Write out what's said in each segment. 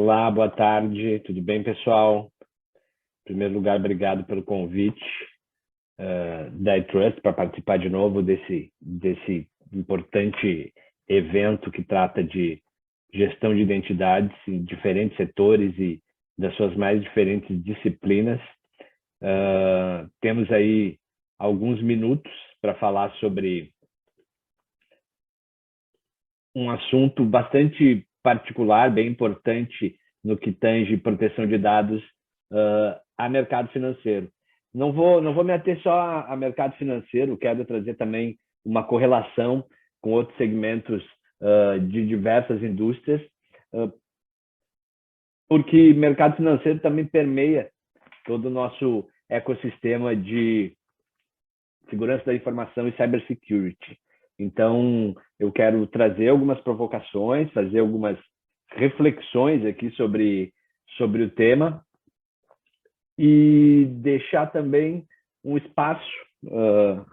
Olá, boa tarde, tudo bem, pessoal? Em primeiro lugar, obrigado pelo convite da iTrust para participar de novo desse importante evento que trata de gestão de identidades em diferentes setores e das suas mais diferentes disciplinas. Temos aí alguns minutos para falar sobre um assunto bastante particular, bem importante no que tange proteção de dados a mercado financeiro. Não vou me ater só a mercado financeiro, quero trazer também uma correlação com outros segmentos de diversas indústrias, porque mercado financeiro também permeia todo o nosso ecossistema de segurança da informação e cybersecurity. Então, eu quero trazer algumas provocações, fazer algumas reflexões aqui sobre o tema e deixar também um espaço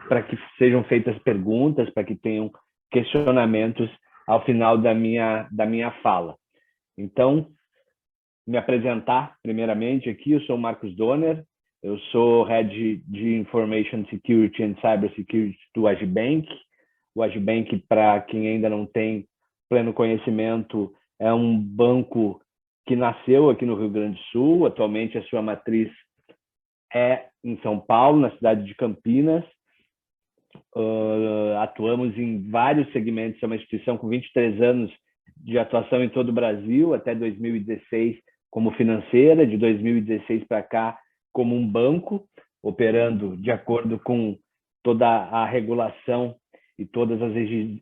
para que sejam feitas perguntas, para que tenham questionamentos ao final da minha fala. Então, me apresentar primeiramente aqui, eu sou o Marcos Donner, eu sou Head de Information Security and Cybersecurity do Agibank. O Agibank, para quem ainda não tem pleno conhecimento, é um banco que nasceu aqui no Rio Grande do Sul. Atualmente, a sua matriz é em São Paulo, na cidade de Campinas. Atuamos em vários segmentos, é uma instituição com 23 anos de atuação em todo o Brasil, até 2016 como financeira, de 2016 para cá como um banco, operando de acordo com toda a regulação e todas as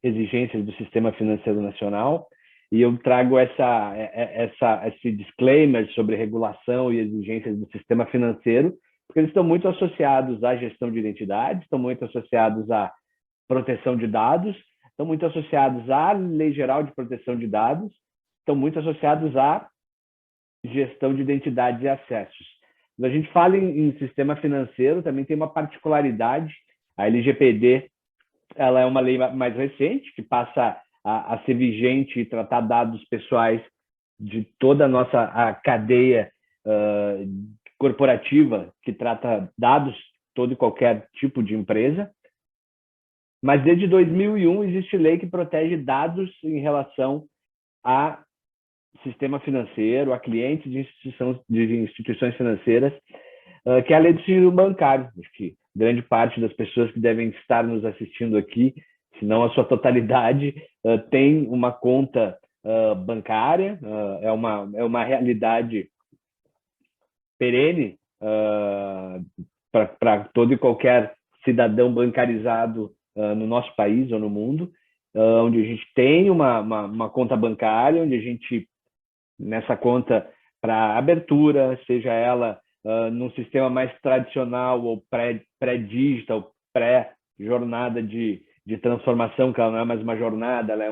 exigências do sistema financeiro nacional. E eu trago esse disclaimer sobre regulação e exigências do sistema financeiro, porque eles estão muito associados à gestão de identidade, estão muito associados à proteção de dados, estão muito associados à Lei Geral de Proteção de Dados, estão muito associados à gestão de identidades e acessos. Quando a gente fala em sistema financeiro, também tem uma particularidade. A LGPD, ela é uma lei mais recente, que passa a ser vigente e tratar dados pessoais de toda a nossa cadeia corporativa, que trata dados, todo e qualquer tipo de empresa. Mas desde 2001 existe lei que protege dados em relação a sistema financeiro, a clientes de instituições financeiras, que é a lei do sigilo bancário. Acho que grande parte das pessoas que devem estar nos assistindo aqui, se não a sua totalidade, tem uma conta bancária, é uma realidade perene para todo e qualquer cidadão bancarizado no nosso país ou no mundo, onde a gente tem uma conta bancária, onde a gente, nessa conta, para abertura, seja ela num sistema mais tradicional ou pré-digital, pré-jornada de transformação, que ela não é mais uma jornada, ela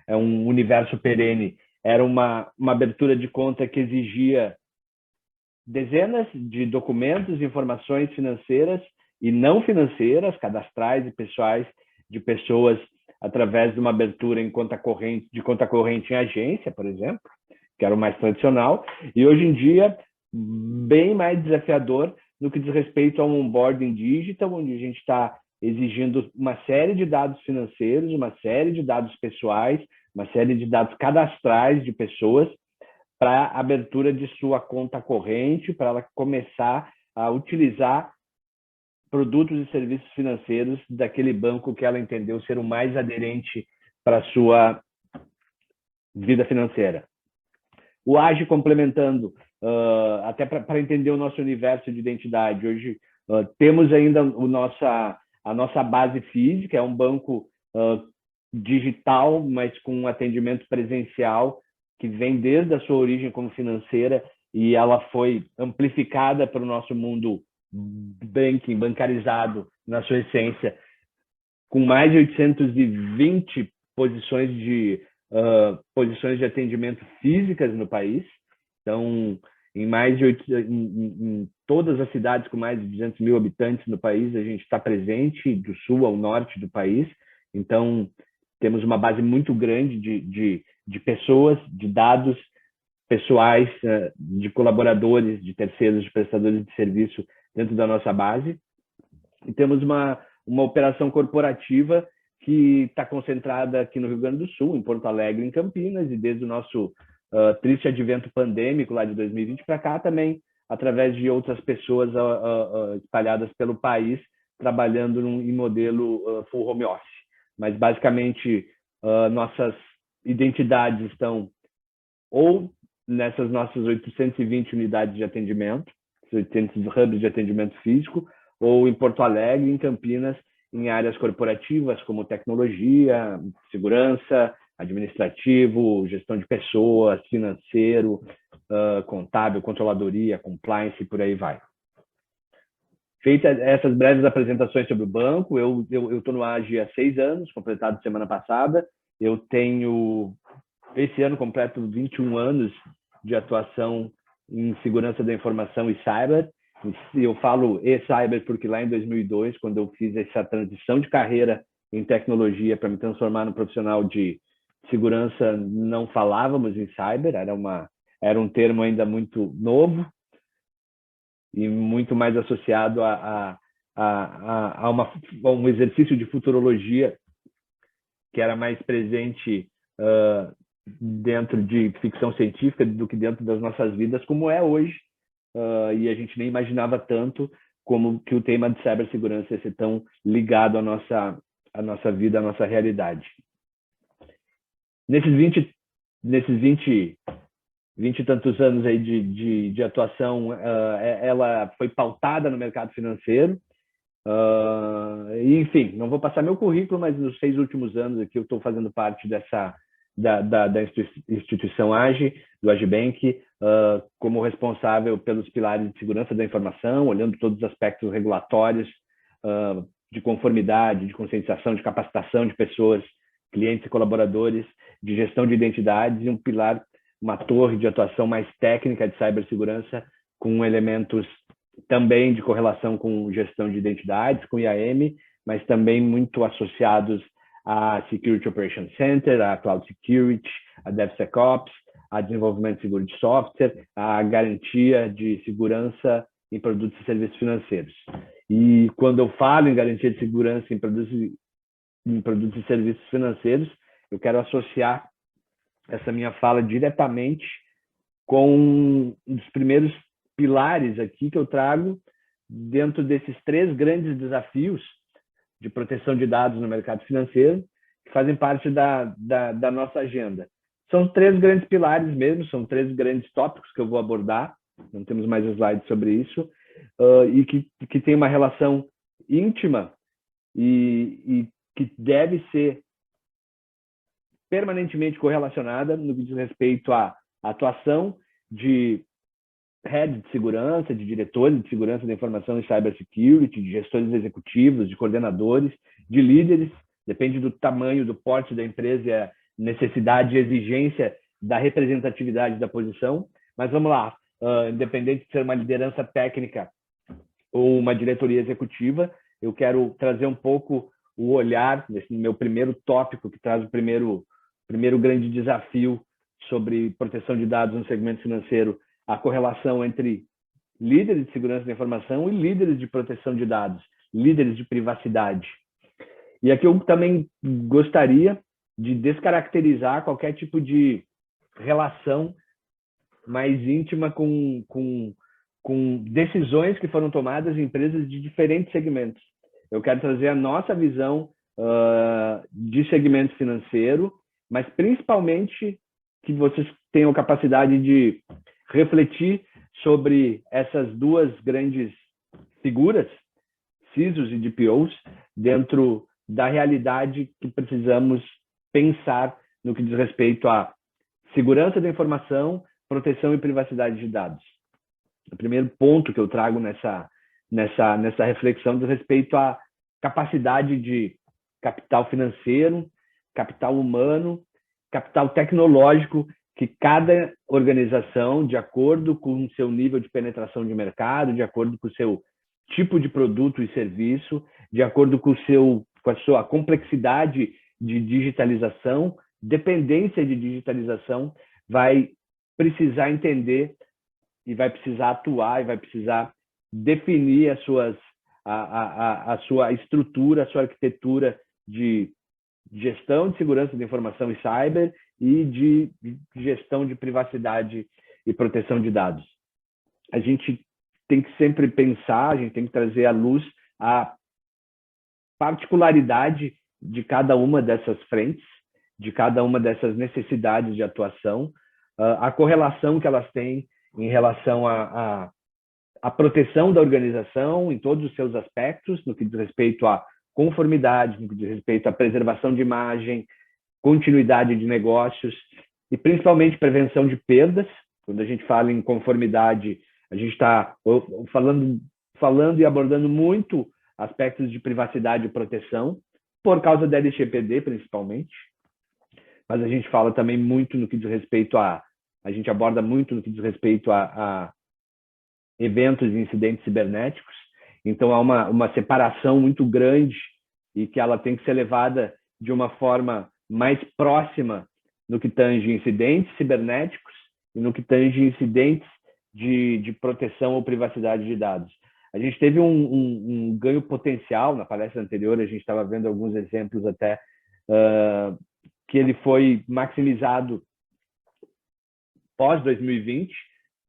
é um universo perene. Era uma abertura de conta que exigia dezenas de documentos e informações financeiras e não financeiras, cadastrais e pessoais de pessoas através de uma abertura de conta corrente em agência, por exemplo, que era o mais tradicional, e hoje em dia bem mais desafiador no que diz respeito ao onboarding digital, onde a gente está exigindo uma série de dados financeiros, uma série de dados pessoais, uma série de dados cadastrais de pessoas para a abertura de sua conta corrente, para ela começar a utilizar produtos e serviços financeiros daquele banco que ela entendeu ser o mais aderente para a sua vida financeira. O AGE, complementando, até para entender o nosso universo de identidade, hoje temos ainda a nossa base física, é um banco digital, mas com um atendimento presencial, que vem desde a sua origem como financeira, e ela foi amplificada para o nosso mundo banking, bancarizado, na sua essência, com mais de 820 posições de atendimento físicas no país. Então, em todas as cidades com mais de 200 mil habitantes no país, a gente está presente, do sul ao norte do país. Então, temos uma base muito grande de pessoas, de dados, pessoais, de colaboradores, de terceiros, de prestadores de serviço dentro da nossa base. E temos uma operação corporativa que está concentrada aqui no Rio Grande do Sul, em Porto Alegre, em Campinas, e desde o nosso triste advento pandêmico lá de 2020 para cá também, através de outras pessoas espalhadas pelo país, trabalhando em modelo full home office. Mas, basicamente, nossas identidades estão ou nessas nossas 820 unidades de atendimento, 800 hubs de atendimento físico, ou em Porto Alegre, em Campinas, em áreas corporativas como tecnologia, segurança, administrativo, gestão de pessoas, financeiro, contábil, controladoria, compliance e por aí vai. Feitas essas breves apresentações sobre o banco, eu estou no AGE há 6 anos, completado semana passada. Eu tenho, esse ano, completo 21 anos de atuação em segurança da informação e cyber. Eu falo e-cyber porque lá em 2002, quando eu fiz essa transição de carreira em tecnologia para me transformar no profissional de segurança, não falávamos em cyber, era um termo ainda muito novo e muito mais associado a um exercício de futurologia que era mais presente dentro de ficção científica do que dentro das nossas vidas, como é hoje. E a gente nem imaginava tanto como que o tema de cibersegurança ia ser tão ligado à nossa vida, à nossa realidade. Nesses 20 e tantos anos aí de atuação, ela foi pautada no mercado financeiro. Enfim, não vou passar meu currículo, mas nos 6 últimos anos aqui eu estou fazendo parte da instituição AGE, do AGEBank, como responsável pelos pilares de segurança da informação, olhando todos os aspectos regulatórios, de conformidade, de conscientização, de capacitação de pessoas, clientes e colaboradores, de gestão de identidades, e um pilar, uma torre de atuação mais técnica de cibersegurança, com elementos também de correlação com gestão de identidades, com IAM, mas também muito associados a Security Operations Center, a Cloud Security, a DevSecOps, a desenvolvimento seguro de software, a garantia de segurança em produtos e serviços financeiros. E quando eu falo em garantia de segurança em produtos e serviços financeiros, eu quero associar essa minha fala diretamente com um dos primeiros pilares aqui que eu trago dentro desses 3 grandes desafios de proteção de dados no mercado financeiro, que fazem parte da nossa agenda. São 3 grandes pilares mesmo, são 3 grandes tópicos que eu vou abordar, não temos mais slides sobre isso, e que tem uma relação íntima e que deve ser permanentemente correlacionada no que diz respeito à atuação de heads de segurança, de diretores de segurança da informação e cybersecurity, de gestores executivos, de coordenadores, de líderes, depende do tamanho, do porte da empresa e a necessidade e exigência da representatividade da posição. Mas vamos lá, independente de ser uma liderança técnica ou uma diretoria executiva, eu quero trazer um pouco o olhar nesse meu primeiro tópico, que traz o primeiro grande desafio sobre proteção de dados no segmento financeiro, a correlação entre líderes de segurança da informação e líderes de proteção de dados, líderes de privacidade. E aqui eu também gostaria de descaracterizar qualquer tipo de relação mais íntima com decisões que foram tomadas em empresas de diferentes segmentos. Eu quero trazer a nossa visão de segmento financeiro, mas principalmente que vocês tenham capacidade de refletir sobre essas 2 grandes figuras, CISOs e DPOs, dentro da realidade que precisamos pensar no que diz respeito à segurança da informação, proteção e privacidade de dados. O primeiro ponto que eu trago nessa reflexão diz respeito à capacidade de capital financeiro, capital humano, capital tecnológico que cada organização, de acordo com o seu nível de penetração de mercado, de acordo com o seu tipo de produto e serviço, de acordo com a sua complexidade de digitalização, dependência de digitalização, vai precisar entender e vai precisar atuar e vai precisar definir a sua estrutura, a sua arquitetura de gestão de segurança de informação e cyber e de gestão de privacidade e proteção de dados. A gente tem que sempre pensar, a gente tem que trazer à luz a particularidade de cada uma dessas frentes, de cada uma dessas necessidades de atuação, a correlação que elas têm em relação à proteção da organização em todos os seus aspectos, no que diz respeito à conformidade, no que diz respeito à preservação de imagem, continuidade de negócios e principalmente prevenção de perdas. Quando a gente fala em conformidade, a gente está falando e abordando muito aspectos de privacidade e proteção, por causa da LGPD principalmente, mas a gente fala também muito no que diz respeito a gente aborda muito no que diz respeito a eventos e incidentes cibernéticos. Então, há uma separação muito grande e que ela tem que ser levada de uma forma mais próxima no que tange incidentes cibernéticos e no que tange incidentes de proteção ou privacidade de dados. A gente teve um ganho potencial na palestra anterior, a gente estava vendo alguns exemplos até, que ele foi maximizado pós-2020,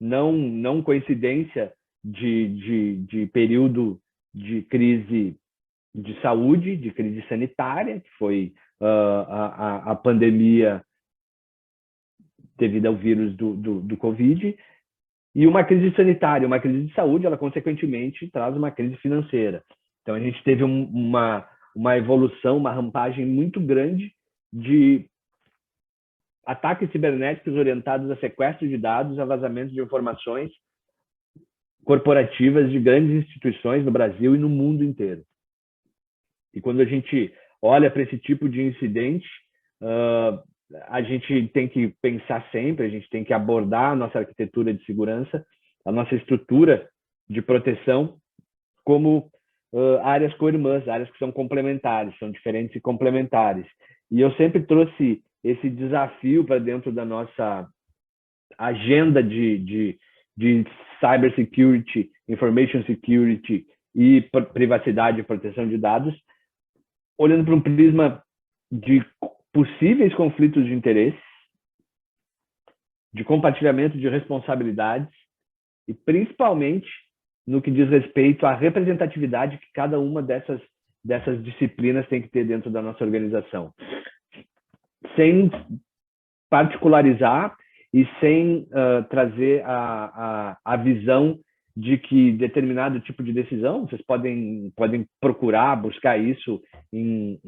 não coincidência de período de crise de saúde, de crise sanitária, que foi a pandemia devido ao vírus do Covid, e uma crise sanitária, uma crise de saúde, ela consequentemente traz uma crise financeira. Então a gente teve uma evolução, uma rampagem muito grande de ataques cibernéticos orientados a sequestro de dados, a vazamento de informações corporativas de grandes instituições no Brasil e no mundo inteiro. E quando a gente olha para esse tipo de incidente, a gente tem que pensar sempre, a gente tem que abordar a nossa arquitetura de segurança, a nossa estrutura de proteção como áreas co-irmãs, áreas que são complementares, são diferentes e complementares. E eu sempre trouxe esse desafio para dentro da nossa agenda de cybersecurity, information security e privacidade e proteção de dados, olhando para um prisma de possíveis conflitos de interesses, de compartilhamento de responsabilidades e principalmente no que diz respeito à representatividade que cada uma dessas disciplinas tem que ter dentro da nossa organização. Sem particularizar e sem trazer a visão de que determinado tipo de decisão, vocês podem procurar, buscar isso em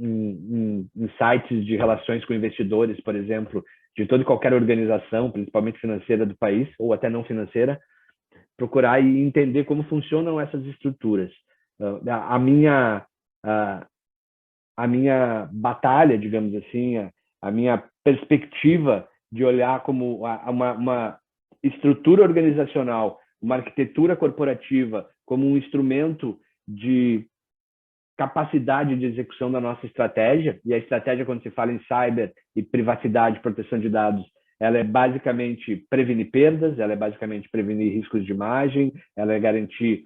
sites de relações com investidores, por exemplo, de toda e qualquer organização, principalmente financeira do país, ou até não financeira, procurar e entender como funcionam essas estruturas. A minha batalha, digamos assim, a minha perspectiva de olhar como uma estrutura organizacional, uma arquitetura corporativa como um instrumento de capacidade de execução da nossa estratégia, e a estratégia, quando se fala em cyber e privacidade, proteção de dados, ela é basicamente prevenir perdas, ela é basicamente prevenir riscos de imagem, ela é garantir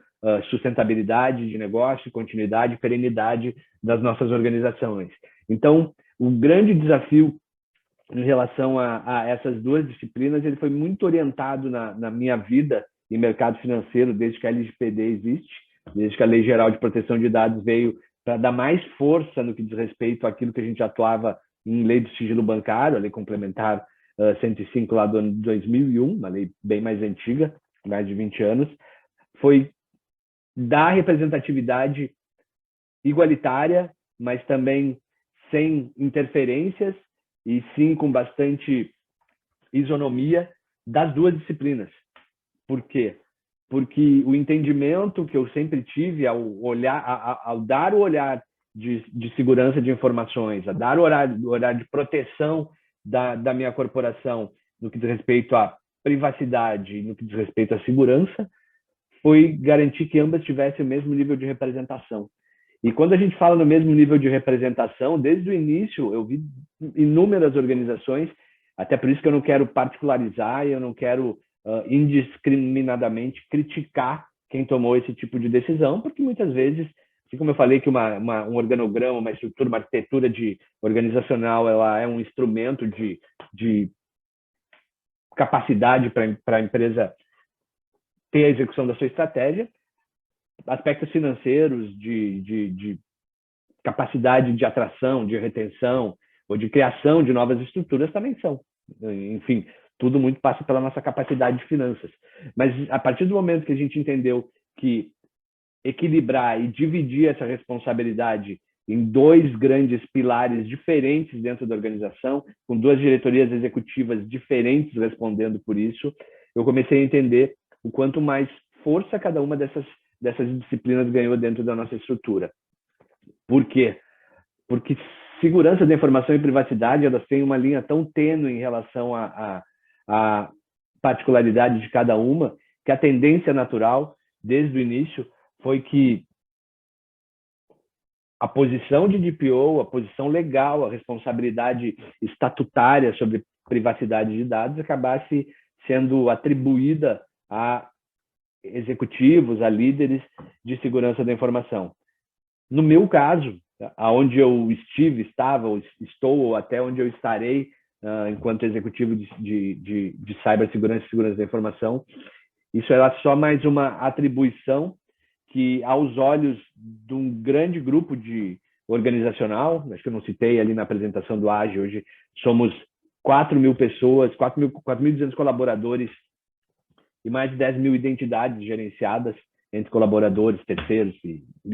sustentabilidade de negócio, continuidade e perenidade das nossas organizações. Então, o grande desafio em relação a essas duas disciplinas, ele foi muito orientado na minha vida em mercado financeiro, desde que a LGPD existe, desde que a Lei Geral de Proteção de Dados veio para dar mais força no que diz respeito àquilo que a gente atuava em lei do sigilo bancário, a lei complementar 105 lá do ano 2001, uma lei bem mais antiga, mais de 20 anos, foi dar representatividade igualitária, mas também sem interferências e sim com bastante isonomia das duas disciplinas. Por quê? Porque o entendimento que eu sempre tive ao dar o olhar de segurança de informações, a dar o olhar de proteção da minha corporação no que diz respeito à privacidade, no que diz respeito à segurança, foi garantir que ambas tivessem o mesmo nível de representação. E quando a gente fala no mesmo nível de representação, desde o início eu vi inúmeras organizações Até por isso que eu não quero particularizar e eu não quero indiscriminadamente criticar quem tomou esse tipo de decisão, porque muitas vezes, assim como eu falei que um organograma, uma estrutura, uma arquitetura organizacional, ela é um instrumento de capacidade para a empresa ter a execução da sua estratégia, aspectos financeiros de capacidade de atração, de retenção ou de criação de novas estruturas também são. Enfim, tudo muito passa pela nossa capacidade de finanças. Mas a partir do momento que a gente entendeu que equilibrar e dividir essa responsabilidade em dois grandes pilares diferentes dentro da organização, com duas diretorias executivas diferentes respondendo por isso, eu comecei a entender o quanto mais força cada uma dessas disciplinas ganhou dentro da nossa estrutura. Por quê? Porque segurança da informação e privacidade, elas têm uma linha tão tênue em relação à particularidade de cada uma, que a tendência natural, desde o início, foi que a posição de DPO, a posição legal, a responsabilidade estatutária sobre privacidade de dados acabasse sendo atribuída a executivos, a líderes de segurança da informação. No meu caso, aonde eu estava, ou estou, ou até onde eu estarei enquanto executivo de cibersegurança e segurança da informação, isso era só mais uma atribuição que, aos olhos de um grande grupo organizacional, acho que eu não citei ali na apresentação do AGE, hoje somos 4.000 pessoas, 4.200 colaboradores e mais de 10.000 identidades gerenciadas entre colaboradores, terceiros,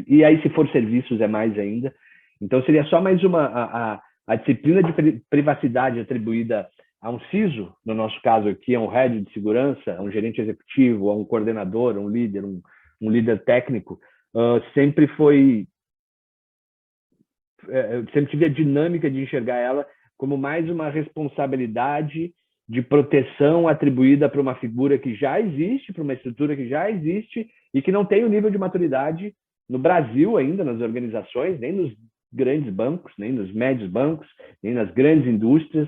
e aí se for serviços é mais ainda. Então seria só mais a disciplina de privacidade atribuída a um CISO, no nosso caso aqui, a um head de segurança, a um gerente executivo, a um coordenador, um líder, um líder técnico, sempre sempre tive a dinâmica de enxergar ela como mais uma responsabilidade de proteção atribuída para uma figura que já existe, para uma estrutura que já existe e que não tem o nível de maturidade no Brasil ainda, nas organizações, nem nos grandes bancos, nem nos médios bancos, nem nas grandes indústrias,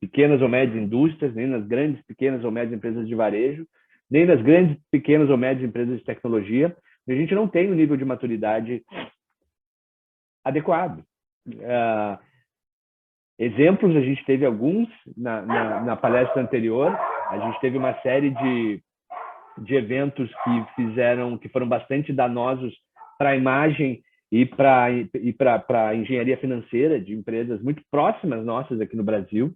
pequenas ou médias indústrias, nem nas grandes, pequenas ou médias empresas de varejo, nem nas grandes, pequenas ou médias empresas de tecnologia. A gente não tem o nível de maturidade adequado. Exemplos, a gente teve alguns na palestra anterior. A gente teve uma série de eventos que foram bastante danosos para a imagem e para a engenharia financeira de empresas muito próximas nossas aqui no Brasil,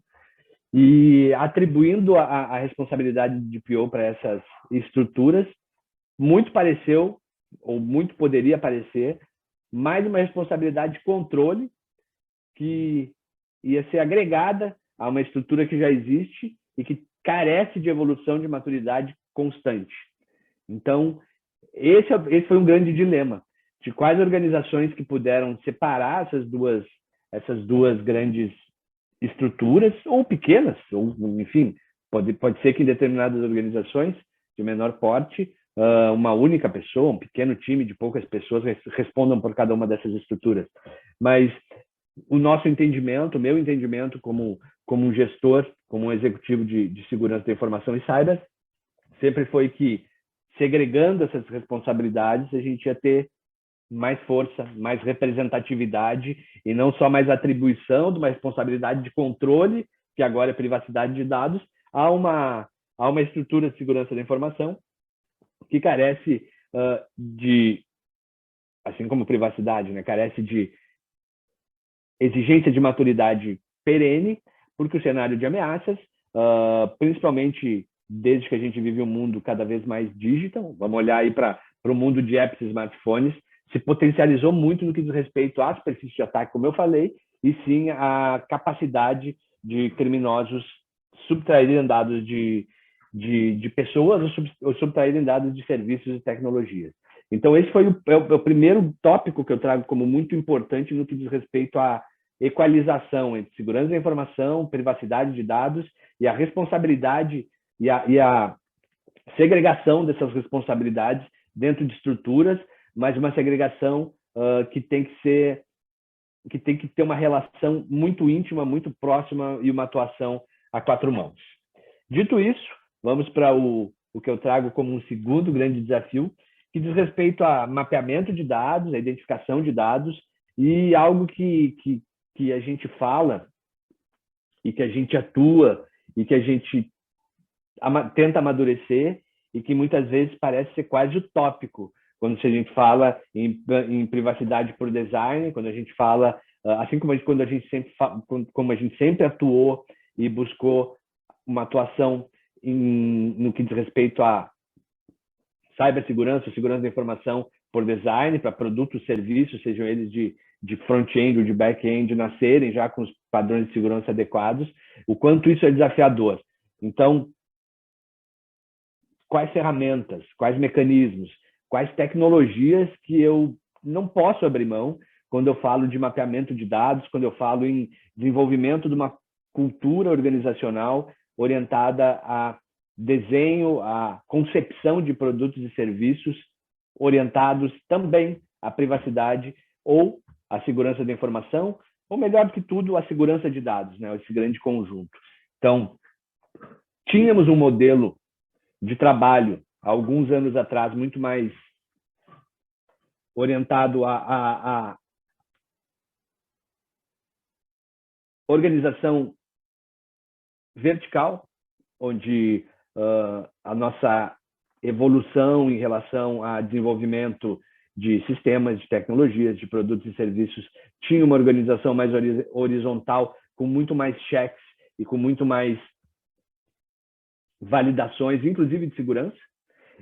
e atribuindo a responsabilidade de DPO para essas estruturas, muito pareceu, ou muito poderia parecer, mais uma responsabilidade de controle que ia ser agregada a uma estrutura que já existe e que carece de evolução de maturidade constante. Então, esse foi um grande dilema de quais organizações que puderam separar essas duas grandes estruturas, ou pequenas, ou enfim, pode ser que em determinadas organizações de menor porte, uma única pessoa, um pequeno time de poucas pessoas respondam por cada uma dessas estruturas. Mas o nosso entendimento, o meu entendimento como um gestor, como um executivo de segurança da informação e cyber, sempre foi que, segregando essas responsabilidades, a gente ia ter mais força, mais representatividade e não só mais atribuição de uma responsabilidade de controle, que agora é privacidade de dados, a uma estrutura de segurança da informação que carece assim como privacidade, né, carece de exigência de maturidade perene, porque o cenário de ameaças, principalmente desde que a gente vive um mundo cada vez mais digital, vamos olhar aí para o mundo de apps e smartphones, se potencializou muito no que diz respeito à superfície de ataque, como eu falei, e sim a capacidade de criminosos subtraírem dados de pessoas ou subtraírem dados de serviços e tecnologias. Então, esse foi o primeiro tópico que eu trago como muito importante no que diz respeito à equalização entre segurança da informação, privacidade de dados e a responsabilidade e a segregação dessas responsabilidades dentro de estruturas, mas uma segregação que tem que ter uma relação muito íntima, muito próxima e uma atuação a quatro mãos. Dito isso, vamos para o que eu trago como um segundo grande desafio, que diz respeito a mapeamento de dados, a identificação de dados, e algo que a gente fala e que a gente atua e que a gente tenta amadurecer e que muitas vezes parece ser quase utópico quando a gente fala em privacidade por design, quando a gente fala, assim como quando a gente sempre como a gente sempre atuou e buscou uma atuação no que diz respeito a cibersegurança, segurança da informação por design, para produtos, serviços, sejam eles de front-end ou de back-end, nascerem já com os padrões de segurança adequados, o quanto isso é desafiador. Então, quais ferramentas, quais mecanismos, quais tecnologias que eu não posso abrir mão quando eu falo de mapeamento de dados, quando eu falo em desenvolvimento de uma cultura organizacional orientada a desenho, a concepção de produtos e serviços orientados também à privacidade ou à segurança da informação, ou melhor do que tudo, à segurança de dados, né? Esse grande conjunto. Então, tínhamos um modelo de trabalho, há alguns anos atrás, muito mais orientado à organização vertical, onde a nossa evolução em relação a desenvolvimento de sistemas, de tecnologias, de produtos e serviços tinha uma organização mais horizontal, com muito mais checks e com muito mais validações, inclusive de segurança.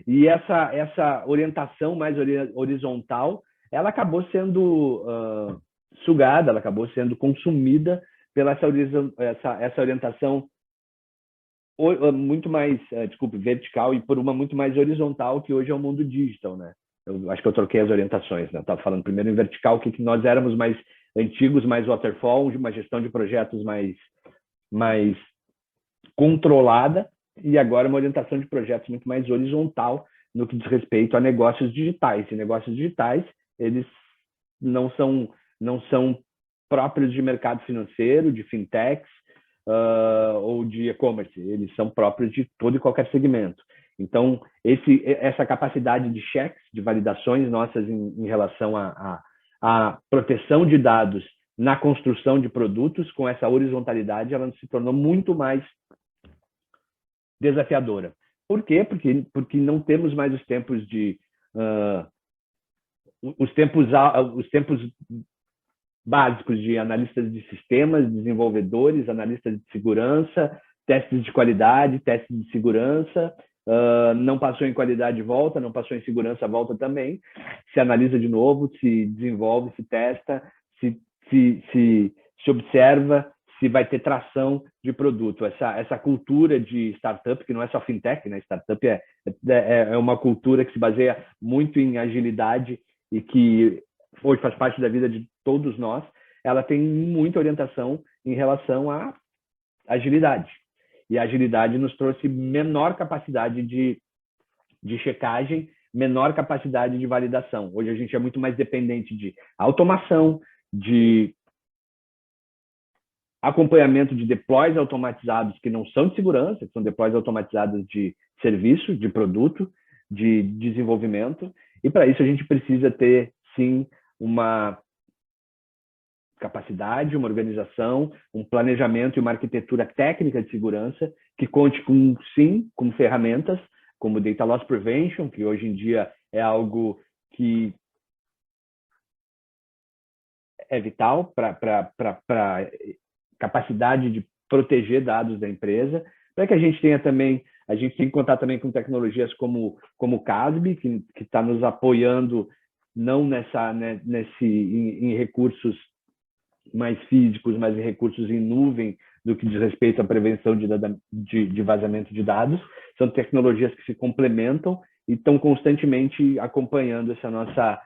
E essa orientação mais horizontal, ela acabou sendo sugada, ela acabou sendo consumida pela essa orientação muito mais, vertical e por uma muito mais horizontal, que hoje é o mundo digital, né? Eu acho que eu troquei as orientações, né? Eu estava falando primeiro em vertical, que nós éramos mais antigos, mais waterfall, uma gestão de projetos mais controlada, e agora uma orientação de projetos muito mais horizontal no que diz respeito a negócios digitais. E negócios digitais, eles não são próprios de mercado financeiro, de fintechs, ou de e-commerce, eles são próprios de todo e qualquer segmento. Então, essa capacidade de checks, de validações nossas em relação à proteção de dados na construção de produtos, com essa horizontalidade, ela se tornou muito mais desafiadora. Por quê? Porque não temos mais os tempos os tempos básicos de analistas de sistemas, desenvolvedores, analistas de segurança, testes de qualidade, testes de segurança, não passou em qualidade, volta, não passou em segurança, volta também, se analisa de novo, se desenvolve, se testa, se observa se vai ter tração de produto. Essa cultura de startup, que não é só fintech, né? Startup é uma cultura que se baseia muito em agilidade e que hoje faz parte da vida de todos nós, ela tem muita orientação em relação à agilidade. E a agilidade nos trouxe menor capacidade de checagem, menor capacidade de validação. Hoje a gente é muito mais dependente de automação, de acompanhamento de deploys automatizados que não são de segurança, que são deploys automatizados de serviço, de produto, de desenvolvimento. E para isso a gente precisa ter, sim, uma capacidade, uma organização, um planejamento e uma arquitetura técnica de segurança que conte com ferramentas como Data Loss Prevention, que hoje em dia é algo que é vital para capacidade de proteger dados da empresa, para que a gente tenha também, a gente tem que contar também com tecnologias como o CASB, que está nos apoiando não em recursos mais físicos, mas em recursos em nuvem, do que diz respeito à prevenção de vazamento de dados. São tecnologias que se complementam e estão constantemente acompanhando essa nossa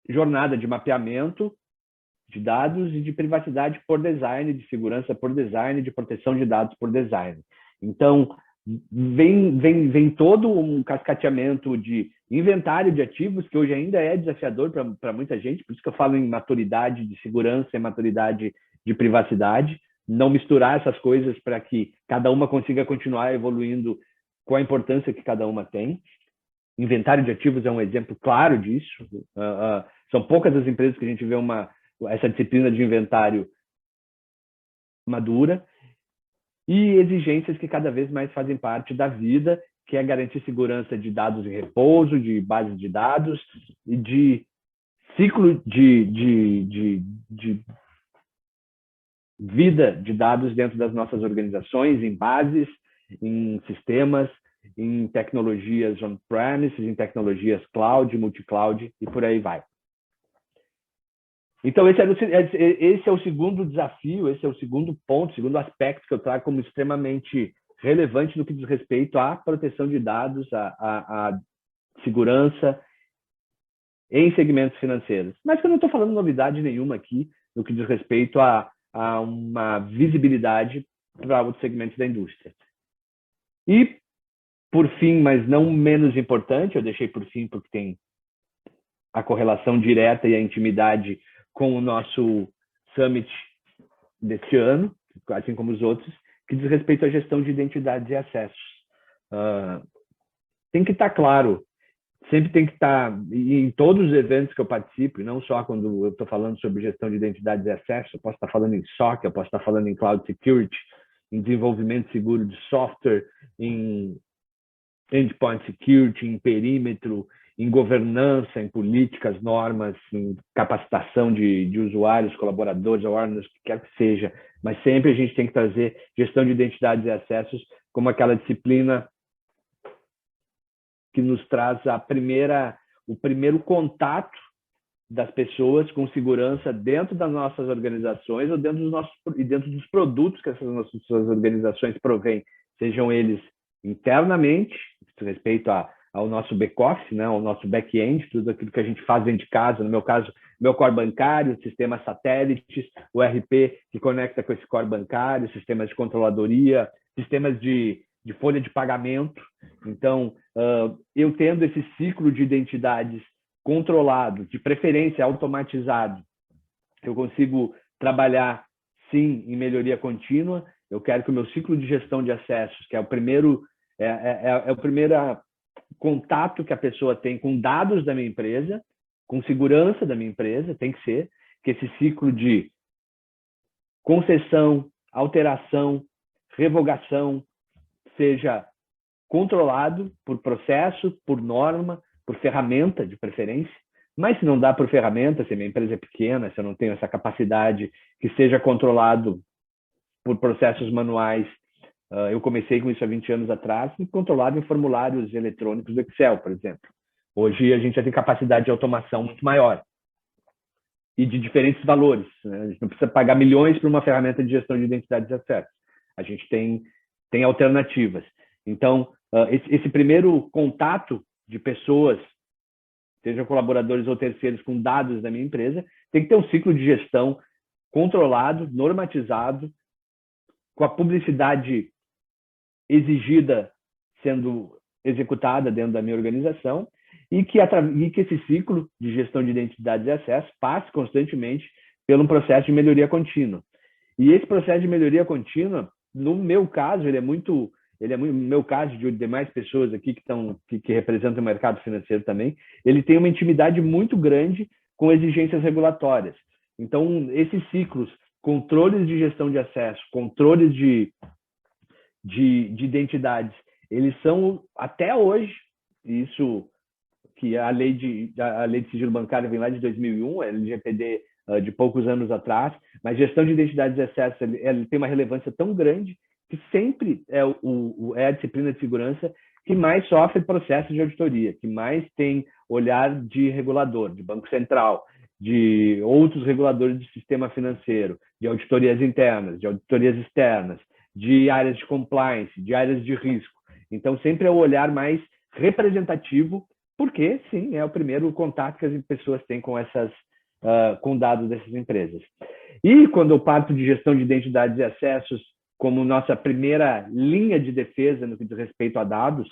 jornada de mapeamento de dados e de privacidade por design, de segurança por design, de proteção de dados por design. Então, vem todo um cascateamento de inventário de ativos, que hoje ainda é desafiador para muita gente, por isso que eu falo em maturidade de segurança e maturidade de privacidade. não misturar essas coisas para que cada uma consiga continuar evoluindo com a importância que cada uma tem. Inventário de ativos é um exemplo claro disso. São poucas as empresas que a gente vê essa disciplina de inventário madura, e exigências que cada vez mais fazem parte da vida, que é garantir segurança de dados em repouso, de bases de dados e de ciclo de vida de dados dentro das nossas organizações, em bases, em sistemas, em tecnologias on-premises, em tecnologias cloud, multi-cloud e por aí vai. Então, esse é o segundo desafio, esse é o segundo ponto, segundo aspecto que eu trago como extremamente relevante no que diz respeito à proteção de dados, à segurança em segmentos financeiros. Mas eu não estou falando novidade nenhuma aqui no que diz respeito a uma visibilidade para outros segmentos da indústria. E, por fim, mas não menos importante, eu deixei por fim porque tem a correlação direta e a intimidade com o nosso Summit deste ano, assim como os outros, que diz respeito à gestão de identidades e acessos. Tem que estar claro, sempre tem que estar, em todos os eventos que eu participo, e não só quando eu estou falando sobre gestão de identidades e acessos, eu posso estar falando em SOC, eu posso estar falando em Cloud Security, em desenvolvimento seguro de software, em Endpoint Security, em perímetro, em governança, em políticas, normas, em capacitação de usuários, colaboradores, órgãos, o que quer que seja. Mas sempre a gente tem que trazer gestão de identidades e acessos como aquela disciplina que nos traz o primeiro contato das pessoas com segurança dentro das nossas organizações ou dentro dos produtos que essas nossas organizações provêm, sejam eles internamente, respeito ao nosso back-office, né, ao nosso back-end, tudo aquilo que a gente faz dentro de casa, no meu caso, meu core bancário, sistemas satélites, o RP que conecta com esse core bancário, sistemas de controladoria, sistemas de folha de pagamento. Então, eu tendo esse ciclo de identidades controlado, de preferência automatizado, eu consigo trabalhar, sim, em melhoria contínua. Eu quero que o meu ciclo de gestão de acessos, que é o primeiro contato que a pessoa tem com dados da minha empresa, com segurança da minha empresa, tem que ser que esse ciclo de concessão, alteração, revogação seja controlado por processo, por norma, por ferramenta de preferência. Mas se não dá por ferramenta, se a minha empresa é pequena, se eu não tenho essa capacidade, que seja controlado por processos manuais. Eu comecei com isso há 20 anos atrás, controlado em formulários eletrônicos do Excel, por exemplo. Hoje a gente já tem capacidade de automação muito maior e de diferentes valores. Né? A gente não precisa pagar milhões para uma ferramenta de gestão de identidades e acessos. A gente tem alternativas. Então, esse primeiro contato de pessoas, sejam colaboradores ou terceiros, com dados da minha empresa, tem que ter um ciclo de gestão controlado, normatizado, com a publicidade exigida sendo executada dentro da minha organização, e que esse ciclo de gestão de identidades e acessos passe constantemente por um processo de melhoria contínua. E esse processo de melhoria contínua, no meu caso, no meu caso de demais pessoas aqui que representam o mercado financeiro também, ele tem uma intimidade muito grande com exigências regulatórias. Então, esses ciclos, controles de gestão de acesso, controles de identidades, eles são, até hoje, isso que a lei de sigilo bancário vem lá de 2001, a LGPD de poucos anos atrás, mas gestão de identidades e acessos ele tem uma relevância tão grande que sempre é a disciplina de segurança que mais sofre processos de auditoria, que mais tem olhar de regulador, de Banco Central, de outros reguladores de sistema financeiro, de auditorias internas, de auditorias externas, de áreas de compliance, de áreas de risco. Então, sempre é o olhar mais representativo, porque, sim, é o primeiro contato que as pessoas têm com dados dessas empresas. E quando eu parto de gestão de identidades e acessos como nossa primeira linha de defesa no que diz respeito a dados,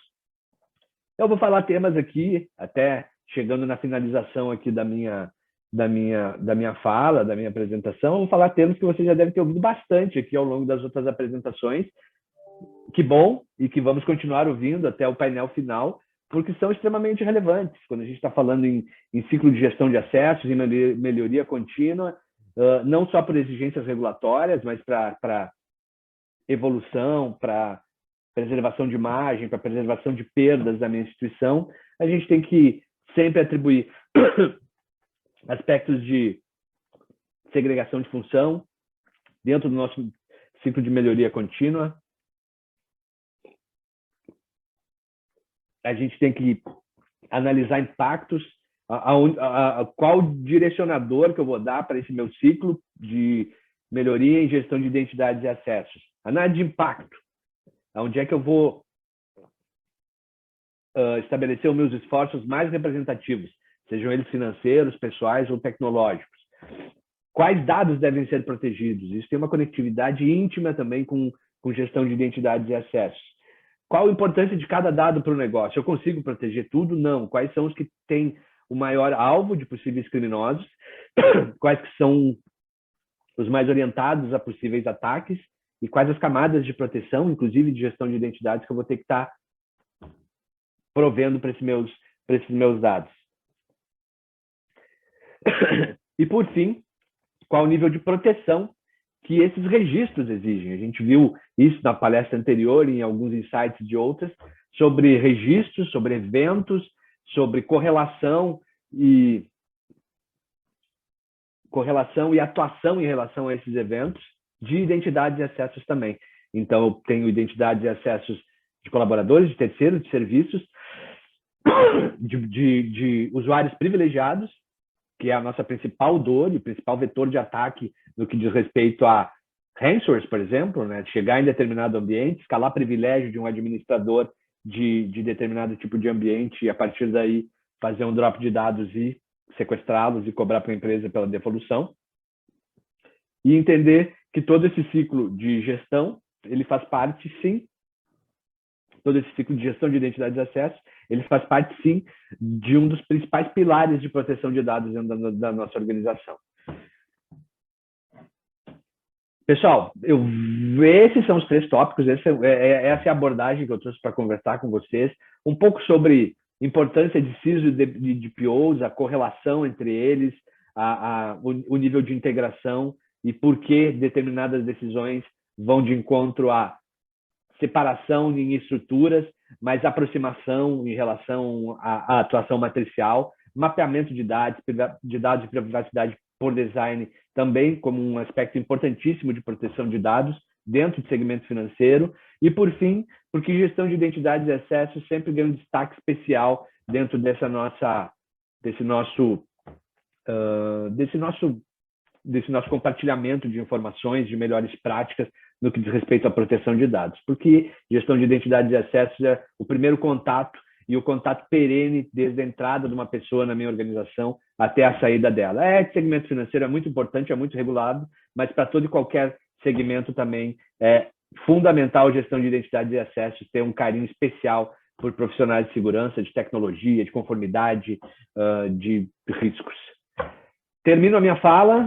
eu vou falar temas aqui, até chegando na finalização aqui da minha da minha fala, da minha apresentação, vou falar termos que você já deve ter ouvido bastante aqui ao longo das outras apresentações. Que bom, e que vamos continuar ouvindo até o painel final, porque são extremamente relevantes. Quando a gente está falando em ciclo de gestão de acessos, em melhoria contínua, não só por exigências regulatórias, mas para evolução, para preservação de imagem, para preservação de perdas da minha instituição, a gente tem que sempre atribuir aspectos de segregação de função dentro do nosso ciclo de melhoria contínua. A gente tem que analisar impactos, qual direcionador que eu vou dar para esse meu ciclo de melhoria em gestão de identidades e acessos. Análise de impacto. Onde é que eu vou estabelecer os meus esforços mais representativos, sejam eles financeiros, pessoais ou tecnológicos. Quais dados devem ser protegidos? Isso tem uma conectividade íntima também com gestão de identidades e acessos. Qual a importância de cada dado para o negócio? Eu consigo proteger tudo? Não. Quais são os que têm o maior alvo de possíveis criminosos? Quais que são os mais orientados a possíveis ataques? E quais as camadas de proteção, inclusive de gestão de identidades, que eu vou ter que estar provendo para esses meus dados? E, por fim, qual o nível de proteção que esses registros exigem? A gente viu isso na palestra anterior, em alguns insights de outras, sobre registros, sobre eventos, sobre correlação e atuação em relação a esses eventos, de identidades e acessos também. Então, eu tenho identidades e acessos de colaboradores, de terceiros, de serviços, de usuários privilegiados, que é a nossa principal dor e principal vetor de ataque no que diz respeito a ransomware, por exemplo, né? Chegar em determinado ambiente, escalar privilégio de um administrador de determinado tipo de ambiente e, a partir daí, fazer um drop de dados e sequestrá-los e cobrar para a empresa pela devolução. E entender que todo esse ciclo de gestão, ele faz parte, sim, todo esse ciclo de gestão de identidades e acessos, ele faz parte, sim, de um dos principais pilares de proteção de dados dentro da nossa organização. Pessoal, esses são os 3 tópicos, essa é a abordagem que eu trouxe para conversar com vocês, um pouco sobre importância de CISO e de DPOs, a correlação entre eles, o nível de integração e por que determinadas decisões vão de encontro à separação em estruturas, mas aproximação em relação à atuação matricial, mapeamento de dados e privacidade por design também como um aspecto importantíssimo de proteção de dados dentro do segmento financeiro. E, por fim, porque gestão de identidades e acessos sempre ganha um destaque especial dentro desse nosso compartilhamento de informações, de melhores práticas no que diz respeito à proteção de dados. Porque gestão de identidades e acessos é o primeiro contato e o contato perene desde a entrada de uma pessoa na minha organização até a saída dela. Segmento financeiro é muito importante, é muito regulado, mas para todo e qualquer segmento também é fundamental a gestão de identidades e acessos ter um carinho especial por profissionais de segurança, de tecnologia, de conformidade, de riscos. Termino a minha fala.